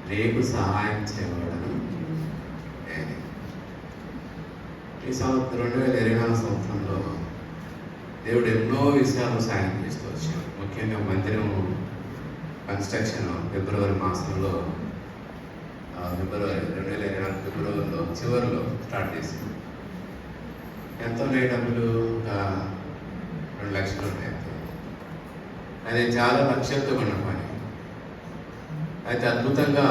నీకు సహాయం చేయబడను నేనే. ఈ సంవత్సరం 2024 సంవత్సరంలో దేవుడు ఎన్నో విషయాలు సాయం చేస్తూ వచ్చాడు. ముఖ్యంగా మందిరం కన్స్ట్రక్షన్ ఫిబ్రవరి మాసంలో ఫిబ్రవరి 2024 ఫిబ్రవరిలో చివరిలో స్టార్ట్ చేసింది. ఎంత ఉన్నాయి డబ్బులు? ఒక 2 లక్షలు ఉన్నాయి. అది చాలా లక్ష్యంతో ఉన్న పని. అయితే అద్భుతంగా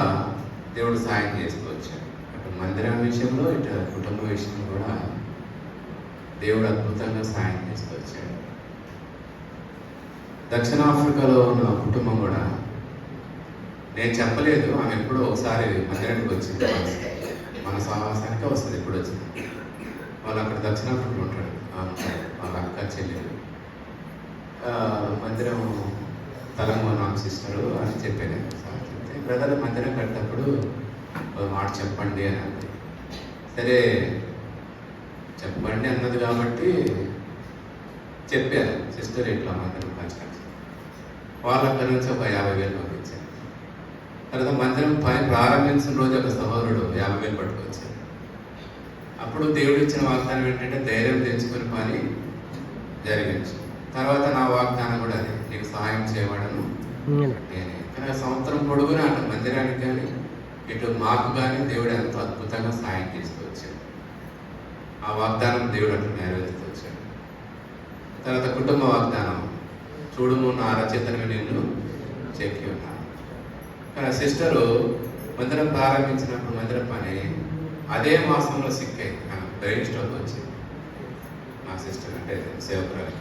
దేవుడు సాయం చేస్తూ వచ్చాడు. అటు మందిరం విషయంలో ఇటు కుటుంబ విషయంలో కూడా దేవుడు అద్భుతంగా సాయం చేస్తూ వచ్చాడు. దక్షిణాఫ్రికాలో ఉన్న కుటుంబం కూడా నేను చెప్పలేదు, ఆమె ఎప్పుడో ఒకసారి మందిరానికి వచ్చింది. మన సహవాసానికే వస్తుంది. ఎప్పుడు వచ్చింది. వాళ్ళు అక్కడ దక్షిణాఫ్రికాలో ఉంటాడు. వాళ్ళ అక్క చెల్లెలు మందిరం తెలంగాణ సిస్టరు అని చెప్పాను. చెప్తే బ్రదర్ మందిరం కట్టినప్పుడు మాట చెప్పండి అని అంది. సరే చెప్పండి అన్నది కాబట్టి చెప్పాను. సిస్టర్ ఇట్లా మందిరం కన్స్ట్రక్షన్ వాళ్ళు అక్కడి నుంచి ఒక 50,000 పంపించారు. తర్వాత మందిరం పని ప్రారంభించిన రోజు ఒక సహోదరుడు 50,000 పట్టుకొచ్చారు. అప్పుడు దేవుడు ఇచ్చిన వాగ్దానం ఏంటంటే ధైర్యం తెచ్చుకుని పని జరిగించు. తర్వాత నా వాగ్దానం కూడా అది, నీకు సహాయం చేయబడను నేనే. కానీ సంవత్సరం పొడుగునా అటు మందిరానికి కానీ ఇటు మాకు కానీ దేవుడు ఎంతో అద్భుతంగా సాయం చేస్తూ వచ్చాడు. ఆ వాగ్దానం దేవుడు అట్లా నెరవేరుస్తూ వచ్చాడు. తర్వాత కుటుంబ వాగ్దానం, చూడుము నా రచయితను నేను చెక్కి ఉన్నాను. కానీ సిస్టరు మందిరం ప్రారంభించినప్పుడు మందిరం పని అదే మాసంలో సిక్ అయింది. బ్రెయిన్ స్ట్రోక్ వచ్చింది. నా సిస్టర్ అంటే సేవకురాలు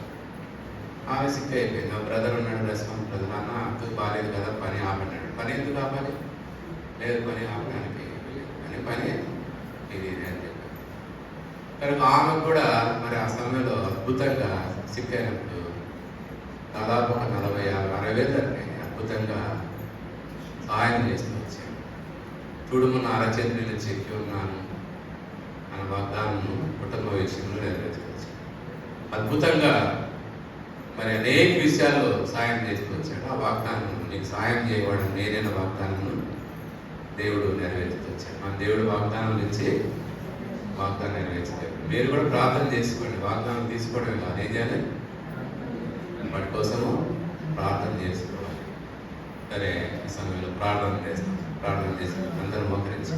ఆమె సిక్ అయిపోయింది. నా బ్రదర్ ఉన్నాడు, రెస్పాన్స్ బ్రదర్, అన్న అక్కకు బాగాలేదు కదా పని ఆపన్నాడు. పని ఎందుకు ఆపాలి? లేదు పని ఆపడానికి అని పని ఇది అని చెప్పారు. కనుక ఆమె కూడా మరి ఆ సమయంలో అద్భుతంగా సిక్ అయినప్పుడు దాదాపు ఒక 40,000-60,000 అద్భుతంగా సహాయం చేస్తూ వచ్చాను. చూడుము నా అరచేతి నేను చెక్కి ఉన్నాను అన్న వాగ్దానం కుటుంబ విషయంలో నెరవేర్చవచ్చు. అద్భుతంగా మరి అనేక విషయాల్లో సాయం చేస్తూ వచ్చాడు. ఆ వాగ్దానం నీకు సాయం చేయబడిన నేనైన వాగ్దానము దేవుడు నెరవేర్చుతూ వచ్చాడు. మన దేవుడు వాగ్దానం నుంచి వాగ్దానం నెరవేర్చలేదు. మీరు కూడా ప్రార్థన చేసుకోండి. వాగ్దానం తీసుకోవడం కాదు, ఏం చేయాలి? వాటి కోసము ప్రార్థన చేసుకోవాలి. సరే ఈ సమయంలో ప్రార్థన చేస్తాం. ప్రార్థన చేసి అందరూ మోకరించి